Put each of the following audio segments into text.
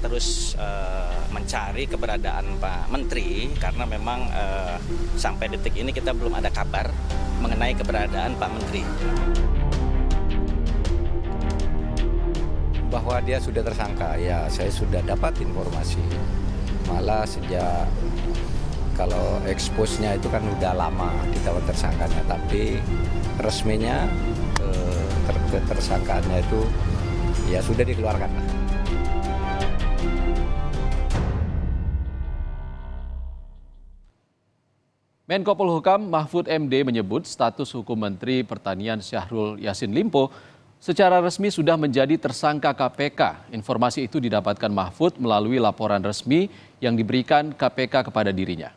terus mencari keberadaan Pak Menteri karena memang sampai detik ini kita belum ada kabar mengenai keberadaan Pak Menteri. Bahwa dia sudah tersangka, ya saya sudah dapat informasi. Malah sejak kalau expose-nya itu kan udah lama ditawan tersangkanya, tapi resminya tersangkaannya itu ya sudah dikeluarkan lah. Menko Polhukam Mahfud MD menyebut status hukum Menteri Pertanian Syahrul Yassin Limpo secara resmi sudah menjadi tersangka KPK. Informasi itu didapatkan Mahfud melalui laporan resmi yang diberikan KPK kepada dirinya.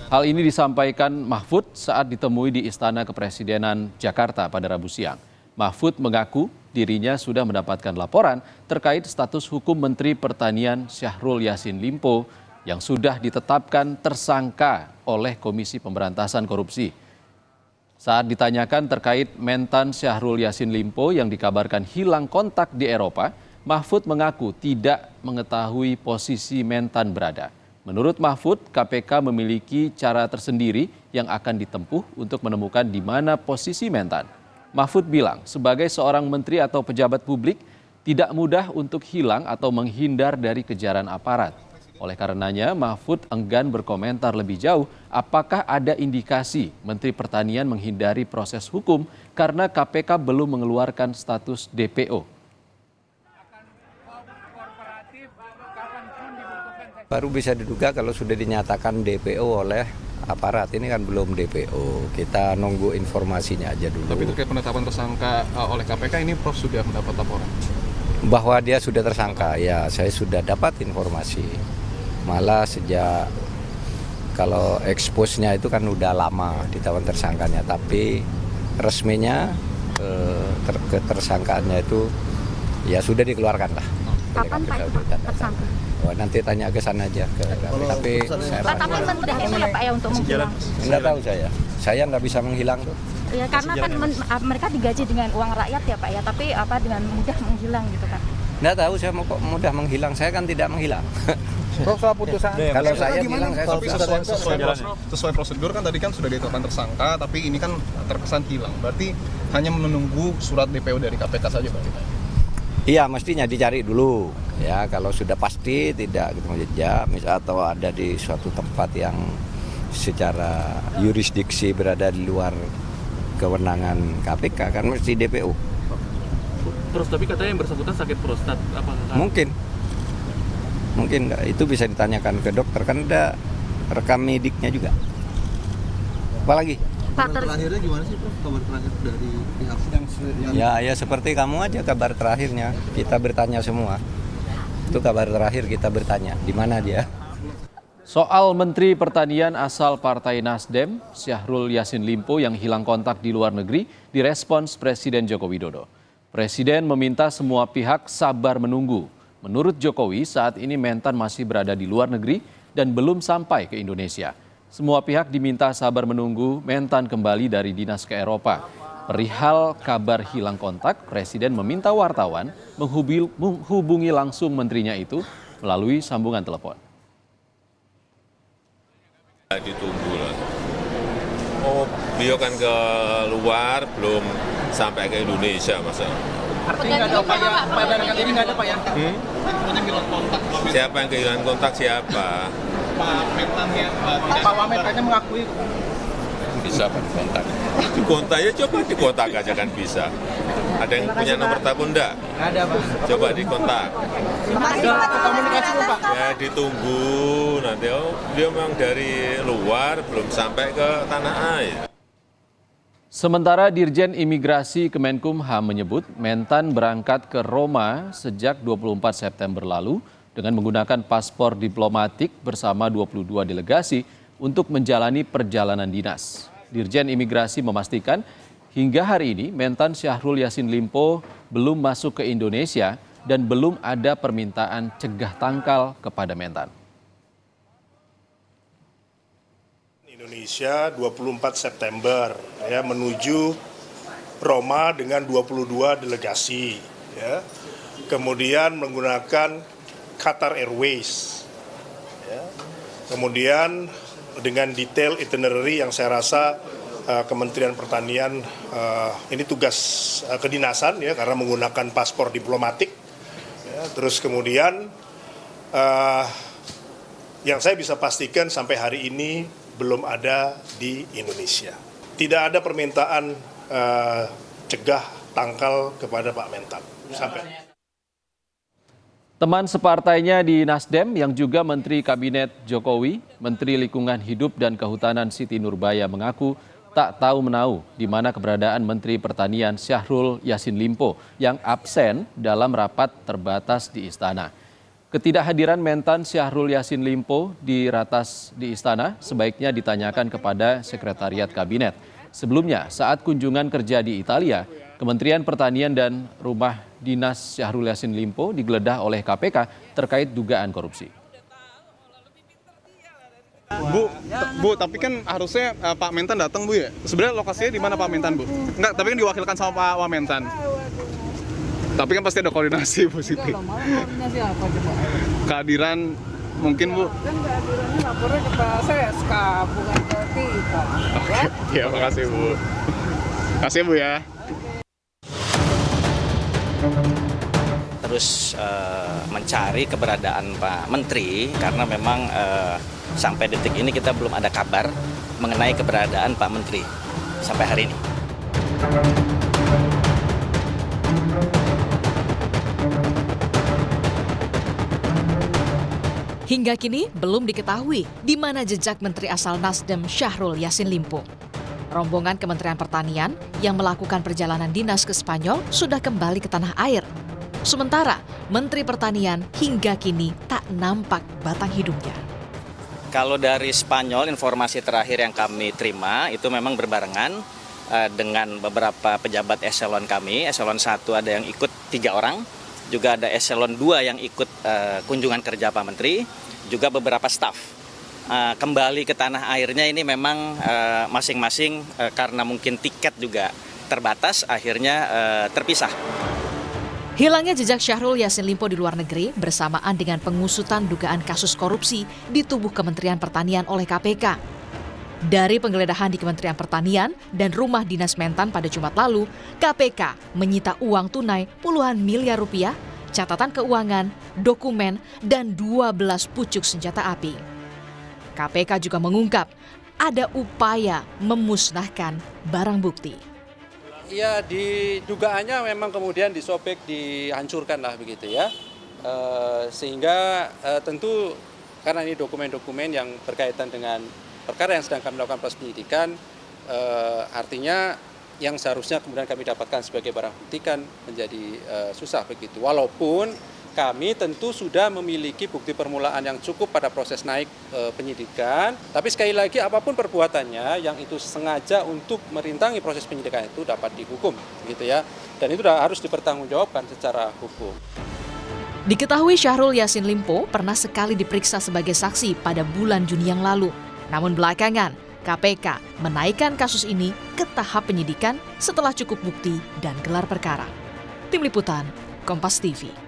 Hal ini disampaikan Mahfud saat ditemui di Istana Kepresidenan Jakarta pada Rabu siang. Mahfud mengaku dirinya sudah mendapatkan laporan terkait status hukum Menteri Pertanian Syahrul Yassin Limpo yang sudah ditetapkan tersangka oleh Komisi Pemberantasan Korupsi. Saat ditanyakan terkait mentan Syahrul Yassin Limpo yang dikabarkan hilang kontak di Eropa, Mahfud mengaku tidak mengetahui posisi mentan berada. Menurut Mahfud, KPK memiliki cara tersendiri yang akan ditempuh untuk menemukan di mana posisi mentan. Mahfud bilang, sebagai seorang menteri atau pejabat publik, tidak mudah untuk hilang atau menghindar dari kejaran aparat. Oleh karenanya, Mahfud enggan berkomentar lebih jauh apakah ada indikasi Menteri Pertanian menghindari proses hukum karena KPK belum mengeluarkan status DPO. Baru bisa diduga kalau sudah dinyatakan DPO oleh aparat, ini kan belum DPO. Kita nunggu informasinya aja dulu. Tapi terkait penetapan tersangka oleh KPK ini Prof sudah mendapat laporan? Bahwa dia sudah tersangka, ya saya sudah dapat informasi. Malah sejak kalau expose-nya itu kan udah lama ditawan tersangkanya, tapi resminya tersangkaannya itu ya sudah dikeluarkan lah. Kapan Pak tersangka? Oh, nanti tanya ke sana aja ke tapi saya Pak, tapi mudah itu ya Pak ya untuk menghilang? nggak tahu saya nggak bisa menghilang tuh. Ya karena kan mereka digaji dengan uang rakyat ya Pak ya, tapi dengan mudah menghilang gitu kan? Nggak tahu saya mau kok mudah menghilang, saya kan tidak menghilang. Soal putusan. Kalau saya bilang saya tapi sesuai prosedur kan tadi kan sudah ditetapkan tersangka, tapi ini kan terkesan hilang. Berarti hanya menunggu surat DPO dari KPK saja Pak? Iya, mestinya dicari dulu. Ya, kalau sudah pasti tidak ketemu jejak, atau ada di suatu tempat yang secara yurisdiksi berada di luar kewenangan KPK kan mesti DPO. Terus tapi katanya yang bersangkutan sakit prostat, apakah? Mungkin itu bisa ditanyakan ke dokter, kan ada rekam mediknya juga. Apalagi? Kabar terakhirnya gimana sih Prof? Kabar terakhir dari pihak yang Ya seperti kamu aja kabar terakhirnya. Kita bertanya semua. Itu kabar terakhir kita bertanya, di mana dia? Soal Menteri Pertanian asal Partai Nasdem, Syahrul Yassin Limpo yang hilang kontak di luar negeri, direspons Presiden Joko Widodo. Presiden meminta semua pihak sabar menunggu. Menurut Jokowi, saat ini mentan masih berada di luar negeri dan belum sampai ke Indonesia. Semua pihak diminta sabar menunggu mentan kembali dari dinas ke Eropa. Perihal kabar hilang kontak, Presiden meminta wartawan menghubungi langsung menterinya itu melalui sambungan telepon. Ditunggu lah. Oh, beliau kan ke luar, belum sampai ke Indonesia masa. artinya nggak ada upaya dekat ini nggak ada Pak ya? Siapa yang kehilangan kontak siapa? Pak Mentan ya, Pak Wamen kayaknya mengakui. Bisa Pak kontak. Dikontak ya, coba dikontak aja kan bisa. Ada yang punya nomor telepon enggak? Nggak ada Pak. Coba dikontak. Sudah komunikasi belum Pak? Ya ditunggu nanti. Oh, dia memang dari luar belum sampai ke tanah air. Sementara Dirjen Imigrasi Kemenkumham menyebut mentan berangkat ke Roma sejak 24 September lalu dengan menggunakan paspor diplomatik bersama 22 delegasi untuk menjalani perjalanan dinas. Dirjen Imigrasi memastikan hingga hari ini mentan Syahrul Yassin Limpo belum masuk ke Indonesia dan belum ada permintaan cegah tangkal kepada mentan. Indonesia 24 September ya menuju Roma dengan 22 delegasi ya. Kemudian menggunakan Qatar Airways, ya. Kemudian dengan detail itinerary yang saya rasa Kementerian Pertanian ini tugas kedinasan ya, karena menggunakan paspor diplomatik. Ya, terus kemudian yang saya bisa pastikan sampai hari ini belum ada di Indonesia. Tidak ada permintaan cegah tangkal kepada Pak Mentan. Sampai. Teman separtainya di Nasdem yang juga Menteri Kabinet Jokowi, Menteri Lingkungan Hidup dan Kehutanan Siti Nurbaya mengaku tak tahu menahu di mana keberadaan Menteri Pertanian Syahrul Yassin Limpo yang absen dalam rapat terbatas di Istana. Ketidakhadiran Mentan Syahrul Yassin Limpo di ratas di Istana sebaiknya ditanyakan kepada Sekretariat Kabinet. Sebelumnya, saat kunjungan kerja di Italia, Kementerian Pertanian dan Rumah Dinas Syahrul Yassin Limpo digeledah oleh KPK terkait dugaan korupsi. Bu, tapi kan harusnya Pak Mentan datang, Bu ya. Sebenarnya lokasinya di mana Pak Mentan, Bu? Enggak, tapi kan diwakilkan sama Pak Wamentan. Tapi kan pasti ada koordinasi, Bu Siti. Koordinasi apa coba? Kehadiran mungkin, Bu. Kan kehadirannya lapornya ke Pak SK, bukan ke kita. Ya, makasih, Bu. Makasih, Bu ya. Terus mencari keberadaan Pak Menteri karena memang sampai detik ini kita belum ada kabar mengenai keberadaan Pak Menteri sampai hari ini. Hingga kini belum diketahui di mana jejak Menteri asal Nasdem Syahrul Yassin Limpo. Rombongan Kementerian Pertanian yang melakukan perjalanan dinas ke Spanyol sudah kembali ke tanah air. Sementara Menteri Pertanian hingga kini tak nampak batang hidungnya. Kalau dari Spanyol, informasi terakhir yang kami terima itu memang berbarengan dengan beberapa pejabat eselon kami. Eselon 1 ada yang ikut 3 orang, juga ada eselon 2 yang ikut kunjungan kerja Pak Menteri, juga beberapa staf. Kembali ke tanah airnya ini memang masing-masing karena mungkin tiket juga terbatas, akhirnya terpisah. Hilangnya jejak Syahrul Yassin Limpo di luar negeri bersamaan dengan pengusutan dugaan kasus korupsi di tubuh Kementerian Pertanian oleh KPK. Dari penggeledahan di Kementerian Pertanian dan Rumah Dinas Mentan pada Jumat lalu, KPK menyita uang tunai puluhan miliar rupiah, catatan keuangan, dokumen, dan 12 pucuk senjata api. KPK juga mengungkap ada upaya memusnahkan barang bukti. Ya, di dugaannya memang kemudian disobek, dihancurkan lah begitu ya. Sehingga tentu karena ini dokumen-dokumen yang berkaitan dengan perkara yang sedang kami lakukan proses penyidikan, artinya yang seharusnya kemudian kami dapatkan sebagai barang bukti kan menjadi susah begitu. Walaupun kami tentu sudah memiliki bukti permulaan yang cukup pada proses naik penyidikan, tapi sekali lagi apapun perbuatannya yang itu sengaja untuk merintangi proses penyidikan itu dapat dihukum, gitu ya. Dan itu harus dipertanggungjawabkan secara hukum. Diketahui Syahrul Yassin Limpo pernah sekali diperiksa sebagai saksi pada bulan Juni yang lalu. Namun belakangan, KPK menaikkan kasus ini ke tahap penyidikan setelah cukup bukti dan gelar perkara. Tim Liputan, Kompas TV.